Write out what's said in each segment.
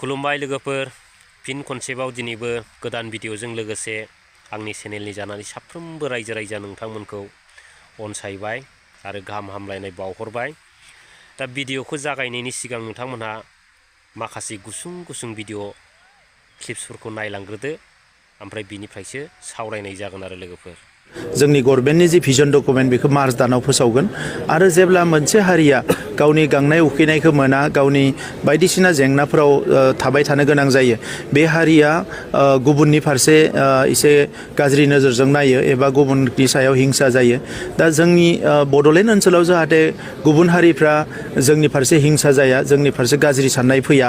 खुलुमबाय लोगोफोर फिन खनसेबाव दिनैबो गोदान भिडिअजों लोगोसे आंनि चेनेलनि जानानै साफ्रोमबो रायजो राजा नोंथांमोनखौ अनसायबाय आरो गाहाम हामलायनाय बावहरबाय। दा भिडिअखौ जागायनायनि सिगां नोंथांमोनहा माखासे गुसुं गुसुं भिडिअ क्लिप्सफोरखौ नायलांग्रोदो ओमफ्राय बिनिफ्रायसो सावरायनाय जागोन आरो लोगोफोर। जोंनि गभर्नमेन्टनि जि भिजन डकुमेन्ट बेखौ मार्च दानाव फोसावगोन आरो जेब्ला मोनसे हारिया गावनि गांनाय उखैनायखौ मोना गावनि बायदिसिना जेंनाफोराव थाबाय थानो गोनां जायो बे हारिया गुबुननि फारसे एसे गाज्रि नोजोरजों नायो एबा गुबुननि सायाव हिंसा जायो। दा जोंनि बड'लेण्ड ओनसोलाव जाहाथे गुबुन हारिफ्रा जोंनि फारसे हिंसा जाया, जोंनि फारसे गाज्रि साननाय फैया,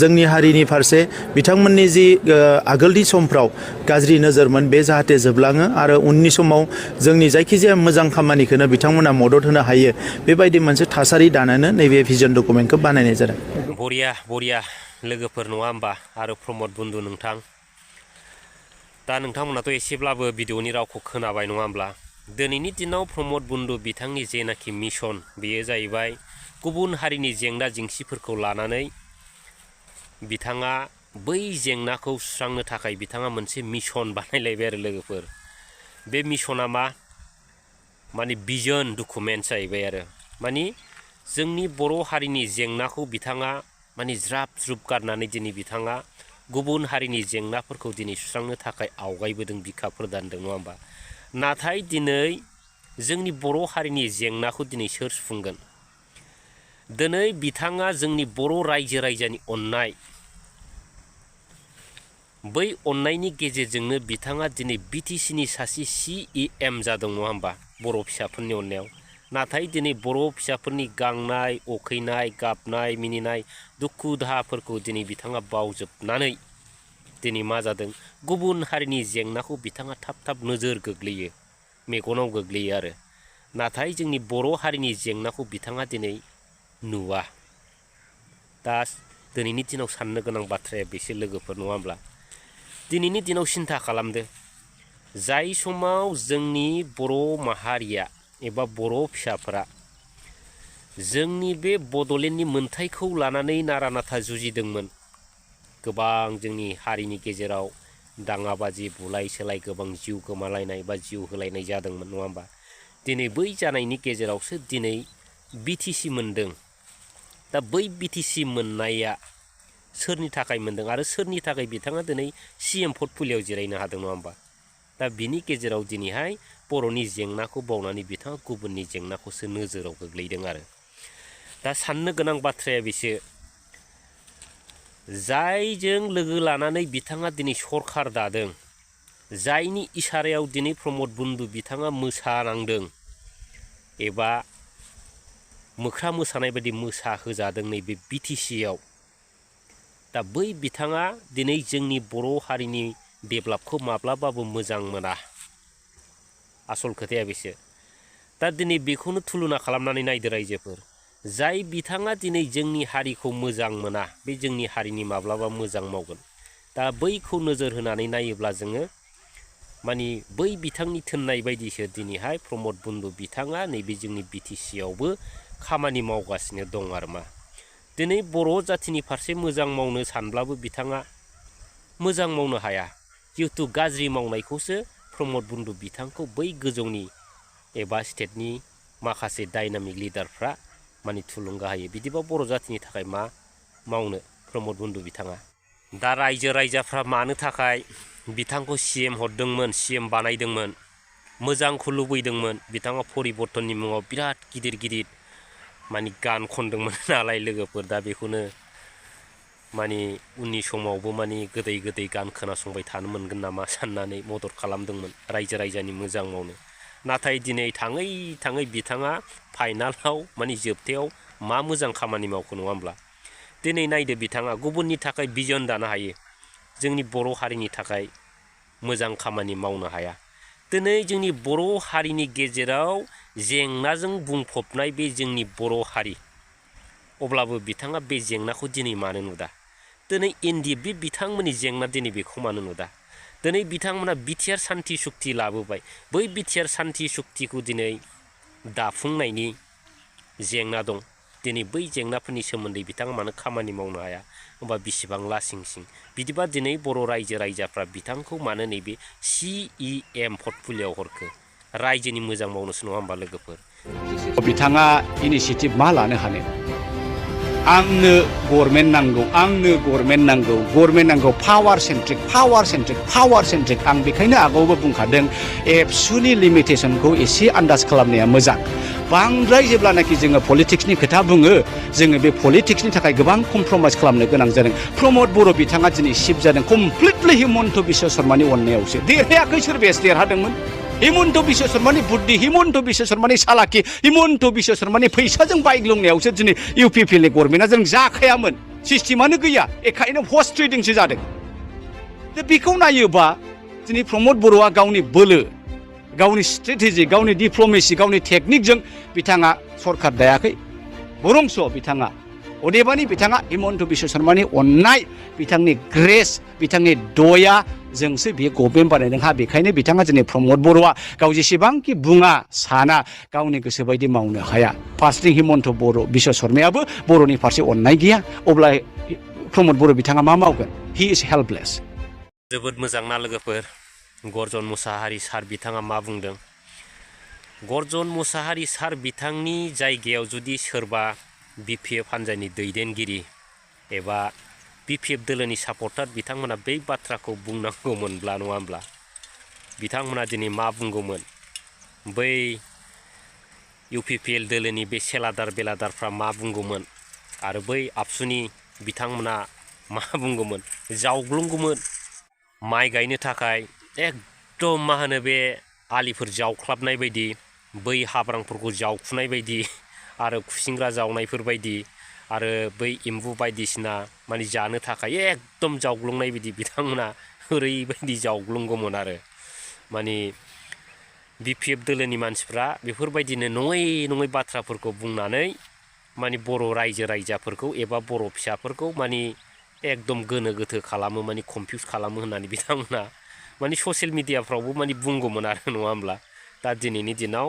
जोंनि हारिनि फारसे बिथांमोननि जि आगोलनि समफ्राव गाज्रि नोजोरमोन बे जाहाथे जोबलाङो आरो उननि समाव जोंनि जायखिजाया मोजां खामानिखौनो बिथांमोना मदद होनो हायो बेबायदि मोनसे थासारि दानानो नैबे भिजन डकुमेन्टखौ बानायनाय जादों। बरिया लोगोफोर नङा होमबा आरो प्रमद बन्धु नोंथां। दा नोंथांमोनाथ' एसेब्लाबो भिडिअनि रावखौ खोनाबाय नङा होमब्ला। दिनैनि दिनाव प्रमद बन्धु बिथांनि जेनाखि मिशन बेयो जाहैबाय गुबुन हारिनि जेंना जेंसिफोरखौ लानानै बिथाङा बै जेंनाखौ सुस्रांनो थाखाय बिथाङा मोनसे मिशन बानायलायबाय आरो लोगोफोर। बे मिशना माने भिजन डकुमेन्ट जाहैबाय आरो माने जोंनि बर' हारिनि जेंनाखौ बिथाङा माने ज्राब ज्रुब गारनानै दिनै बिथाङा गुबुन हारिनि जेंनाफोरखौ दिनै सुस्रांनो थाखाय आवगायबोदों, बिखाफोर दानदों नङा होमबा। नाथाय दिनै जोंनि बर' हारिनि जेंनाखौ दिनै सोर सुफुंगोन? दिनै बिथाङा जोंनि बर' रायजो राजानि अननाय, बै अननायनि गेजेरजोंनो बिथाङा दिनै BTCनि सासे CEM जादों नङा होमबा बर' फिसाफोरनि अननायाव। नाथाय दिनै बर' फिसाफोरनि गांनाय उखैनाय गाबनाय मिनिनाय दुखु दाहाफोरखौ दिनै बिथाङा बावजोबनानै दिनै मा जादों गुबुन हारिनि जेंनाखौ बिथाङा थाब थाब नोजोर गोग्लैयो, मेगनाव गोग्लैयो आरो नाथाय जोंनि बर' हारिनि जेंनाखौ बिथाङा दिनै नुवा। दा दिनैनि दिनाव साननो गोनां बाथ्राया बेसो लोगोफोर नङा होमब्ला। दिनैनि दिनाव सिन्था खालामदो जाय समाव जोंनि बर' माहारिया एबा बर' फिसाफोरा जोंनि बे बड'लेण्डनि मोन्थायखौ लानानै नारा नाथा जुजिदोंमोन, गोबां जोंनि हारिनि गेजेराव दाङाबाजि बुलाय सोलाय गोबां जिउ गोमालायनाय बा जिउ होलायनाय जादोंमोन नङा होमबा। दिनै बै जानायनि गेजेरावसो दिनै BTC मोनदों। दा बै BTC मोननाया सोरनि थाखाय मोनदों आरो सोरनि थाखाय बिथाङा दिनै CM पर्टफलिय'आव जिरायनो हादों नङा होमबा। दा बिनि गेजेराव दिनैहाय बर'नि जेंनाखौ बावनानै बिथाङा गुबुननि जेंनाखौसो नोजोराव गोग्लैदों आरो। दा साननो गोनां बाथ्राया बेसो जायजों लोगो लानानै बिथाङा दिनै सरखार दादों, जायनि इसारायाव दिनै प्रमद बन्धु बिथाङा मोसानांदों एबा मोख्रा मोसानाय बायदि मोसाहोजादों नैबे BTCआव। दा बै बिथाङा दिनै जोंनि बर' हारिनि डेभेलपखौ माब्लाबाबो मोजां मोना। आसल खोथाया बेसो। दा दिनै बेखौनो थुलुना खालामनानै नायदो रायजोफोर, जाय बिथाङा दिनै जोंनि हारिखौ मोजां मोना बे जोंनि हारिनि माब्लाबा मोजां मावगोन। दा बैखौ नोजोर होनानै नायोब्ला जोङो माने बै बिथांनि थोननाय बायदिसो दिनैहाय प्रमद बन्धु बिथाङा नैबे जोंनि BTCआवबो खामानि मावगासिनो दं आरो मा। दिनै बर' जाथिनि फारसे मोजां मावनो सानब्लाबो बिथाङा मोजां मावनो हाया, जिहेथु गाज्रि मावनायखौसो प्रमद बन्धु बिथांखौ बै गोजौनि एबा स्टेटनि माखासे डायनामिक लिडारफ्रा माने थुलुंगा होयो। बिदिबा बर' जाथिनि थाखाय मा मावनो प्रमद बन्धु बिथाङा? दा रायजो राजाफ्रा मानो थाखाय बिथांखौ CM हरदोंमोन, CM बानायदोंमोन, मोजांखौ लुबैदोंमोन। बिथाङा परिबर्तननि मुङाव बिराद गिदिर गिदिर माने गान खनदोंमोन नालाय लोगोफोर। दा बेखौनो माने उननि समावबो माने गोदै गोदै गान खोनासंबाय थानो मोनगोन नामा साननानै मदद खालामदोंमोन रायजो राजानि मोजां मावनो। नाथाय दिनै थाङै थाङै बिथाङा फाइनालाव माने जोबथायाव मा मोजां खामानि मावखो नङा होमब्ला। दिनै नायदो बिथाङा गुबुननि थाखाय भिजन दानो हायो, जोंनि बर' हारिनि थाखाय मोजां खामानि मावनो हाया। दिनै जोंनि बर' हारिनि गेजेराव जेंनाजों बुंफबनाय बे जोंनि बर' हारि, अब्लाबो बिथाङा बे जेंनाखौ दिनै मानो नुदा? दिनै बे बिथांमोननि जेंना दिनै बेखौ मानो नुदा? दिनै बिथांमोना बिटिआर सान्थि सुक्ति लाबोबाय, बै बिटिआर सान्थि सुक्तिखौ दिनै दाफुंनायनि जेंना दं। दिनै बै जेंनाफोरनि सोमोन्दै बिथाङा मानो खामानि मावनो हाया होमबा बिसिबां लासिंसिं बिदिबा दिनै बर' रायजो राजाफ्रा बिथांखौ मानो नैबे CEM पर्टफलिय'आव हरखो रायजोनि मोजां मावनोसो नङा होमबा लोगोफोर बिथाङा इनिसियेटिभ मा लानो हानो आंनो गभर्नमेन्ट नांगौ पावार सेन्ट्रिक आं बेखायनो आगोलावबो बुंखादों एबसुनि लिमिटेसनखौ एसे आन्दाज खालामनाया मोजां बांद्राय जेब्लानाखि जोङो पलिटिक्सनि खोथा बुङो जोङो बे पलिटिक्सनि थाखाय गोबां कमप्रमाइज खालामनो गोनां जादों प्रमद बर' बिथाङा दिनै शिफ्ट जादों कमप्लिटलि हिमन्त बिश्व शर्मानि अननायावसो देरहायाखै सोर बेस देरहादोंमोन हिमन्त बिश्व शर्मानि बुद्धि हिमन्त बिश्व शर्मानि सालाखि हिमन्त बिश्व शर्मानि फैसाजों बाइग्लुंनायावसो दिनै UPPLA गभर्नमेन्टआ जों जाखायामोन सिस्टेमानो गैया एखायनो हर्स ट्रेडिंसो जादों दा बेखौ नायोबा दिनै प्रमद बर'आ गावनि बोलो गावनि स्ट्रेटेजि गावनि डिप्ल'मेसि गावनि टेकनिकजों बिथाङा सरखार दायाखै बरंस बिथाङा अदेबानि बिथाङा हिमन्त बिश्व शर्मानि अननाय बिथांनि ग्रेस बिथांनि दया जोंसो बे गभर्नमेन्ट बानायदों बेखायनो बिथाङा दिनै प्रमद बर'आ गाव जेसेबांखि बुङा साना गावनि गोसो बायदि मावनो हाया फार्स्टथिं हिमन्त बिश्व शर्मायाबो बर'नि फारसे अननाय गैया अब्ला प्रमद बर' बिथाङा मा मावगोन हि इज हेल्पलेस जोबोद मोजां ना लोगोफोर गर्जन मुसाहारि सार बिथाङा मा बुंदों गर्जन मुसाहारि सार बिथांनि जायगायाव जुदि सोरबा BPF हान्जानि दैदेनगिरि एबा BPF दोलोनि सापर्टार बिथांमोना बै बाथ्राखौ बुंनांगौमोनब्ला नङा होमब्ला बिथांमोना दिनै मा बुंगौमोन बै UPPL दोलोनि बे सेलादार बेलादारफ्रा मा बुंगौमोन आरो बै आबसुनि बिथांमोना मा बुंगौमोन जावग्लुंगौमोन माइ गायनो थाखाय एकदम मा होनो बे आलिफोर जावख्लाबनाय बायदि बै हाब्रांफोरखौ जावखुनाय बायदि आरो खुसिंग्रा जावनायफोर बायदि आरो बै एम्बु बायदिसिना माने जानो थाखाय एकदम जावग्लुंनाय बायदि बिथांमोना ओरैबायदि जावग्लुंगौमोन आरो माने BPF दोलोनि मानसिफ्रा बेफोरबायदिनो नङै बाथ्राफोरखौ बुंनानै माने बर' रायजो राजाफोरखौ एबा बर' फिसाफोरखौ माने एकदम गोनो गोथो खालामो माने कनफिउस खालामो होननानै बिथांमोना माने ससियेल मिडियाफ्रावबो माने बुंगौमोन आरो नङा होमब्ला दा दिनैनि दिनाव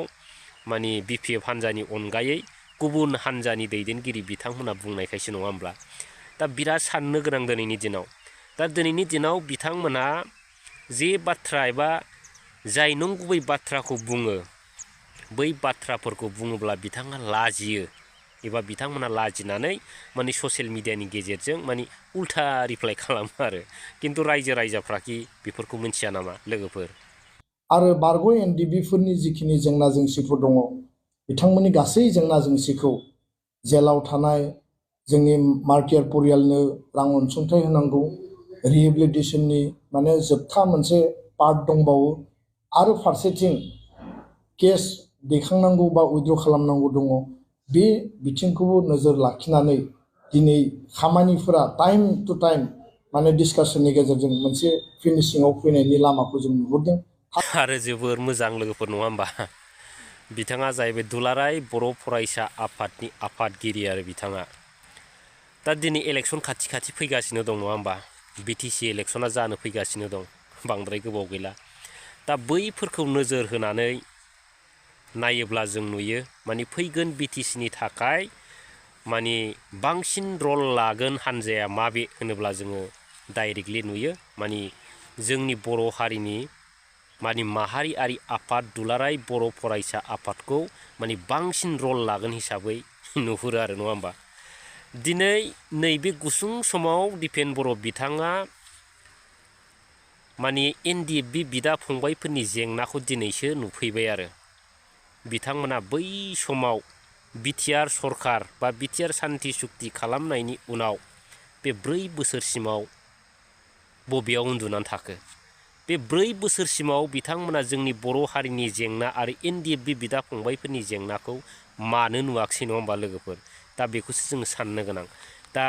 माने BPF हान्जानि अनगायै गुबुन हान्जानि दैदेनगिरि बिथांमोना बुंनायखायसो नङा होमब्ला दा बिराद साननो गोनां दिनैनि दिनाव बिथांमोना जे बाथ्रा एबा जाय नंगुबै बाथ्राखौ बुङो बै बाथ्राफोरखौ बुङोब्ला बिथाङा लाजियो एबा बिथांमोना लाजिनानै माने ससियेल मिडियानि गेजेरजों माने उल्था रिप्लाइ खालामो आरो खिन्थु रायजो राजाफ्राखि बेफोरखौ मिथिया नामा लोगोफोर आरो बारग' एनडिबिफोरनि जिखिनि जेंना जेंसिफोर दङ बिथांमोननि गासै जेंना जेंसिखौ जेलाव थानाय जोंनि मारटियार परियालनो रां अनसुंथाइ होनांगौ रिहेबिलिटेसननि माने जोबथा मोनसे पार्ट दंबावो आरो फारसेथिं केस दैखांनांगौ बा उइथड्र खालामनांगौ दङ बे बिथिंखौबो नोजोर लाखिनानै दिनै खामानिफोरा टाइम टु टाइम माने डिसकासननि गेजेरजों मोनसे फिनिशिंआव फैनायनि लामाखौ जों नुहुरदों आरो जोबोर मोजां लोगोफोर नङा होमबा बिथाङा जाहैबाय दुलाराय बर' फरायसा आफादनि आफादगिरि आरो बिथाङा दा दिनै इलेक्सन खाथि फैगासिनो दं नङा होमबा BTC इलेक्सना जानो फैगासिनो दं बांद्राय गोबाव गैला दा बैफोरखौ नोजोर होनानै नायोब्ला जों नुयो माने फैगोन BTCनि थाखाय माने बांसिन रल लागोन हान्जाया माबे होनोब्ला जोङो डाइरेक्टलि नुयो माने जोंनि बर' हारिनि माने माहारियारि आफाद दुलाराय बर' फरायसा आफादखौ माने बांसिन रल लागोन हिसाबै नुहुरो आरो नङा होमबा दिनै नैबे गुसुं समाव दिपेन बर' बिथाङा माने NDFB बिदा फंबायफोरनि जेंनाखौ दिनैसो नुफैबाय आरो बिथांमोना बै समाव बिटिआर सरखार बा बिटिआर सान्थि सुक्ति खालामनायनि उनाव बे 4 बोसोरसिमाव बबेयाव उन्दुनानै थाखो बे 4 बोसोरसिमाव बिथांमोना जोंनि बर' हारिनि जेंना आरो NDFB बिदा फंबायफोरनि जेंनाखौ मानो नुवाखै नङा होमबा लोगोफोर दा बेखौसो जों साननो गोनां दा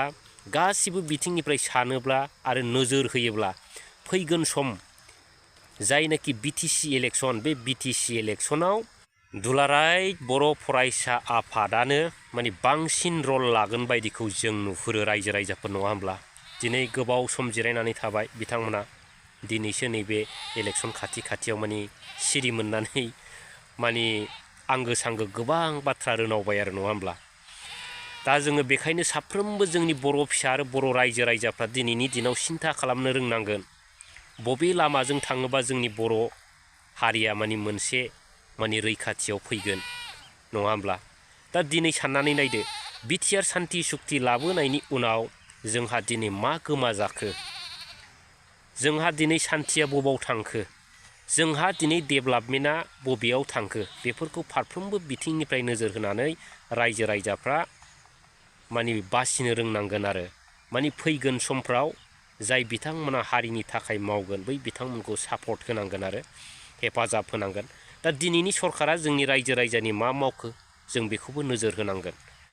गासिबो बिथिंनिफ्राय सानोब्ला आरो नोजोर होयोब्ला फैगोन सम जायनाखि BTC इलेक्सन बे BTC इलेक्सनाव दुलाराय बर' फरायसा आफादानो माने बांसिन रल लागोन बायदिखौ जों नुहुरो रायजो राजाफोर नङा होमब्ला दिनै गोबाव सम जिरायनानै थाबाय बिथांमोना दिनैसो नैबे इलेक्सन खाथियाव माने सिरि मोननानै माने आंगो सांगो गोबां बाथ्रा रोनावबाय आरो नङा होमब्ला दा जोङो बेखायनो साफ्रोमबो जोंनि बर' फिसा आरो बर' रायजो राजाफ्रा दिनैनि दिनाव सिन्था खालामनो रोंनांगोन बबे लामाजों थाङोबा जोंनि बर' हारिया माने मोनसे माने रैखाथियाव फैगोन नङा होमब्ला दा दिनै साननानै नायदो बिटिआर सान्थि सुक्ति लाबोनायनि उनाव जोंहा दिनै मा गोमा जाखो जोंहा दिनै सान्थिया बबाव थांखो जोंहा दिनै डेभेलपमेन्टआ बबेयाव थांखो बेफोरखौ फारफ्रोमबो बिथिंनिफ्राय नोजोर होनानै रायजो राजाफ्रा माने बासिनो रोंनांगोन आरो माने फैगोन समफ्राव जाय बिथांमोना हारिनि थाखाय मावगोन बै बिथांमोनखौ सापर्ट होनांगोन आरो हेफाजाब होनांगोन दा दिनैनि सरकारा जोंनि रायजो राजानि मा मावखो जों बेखौबो नोजोर होनांगोन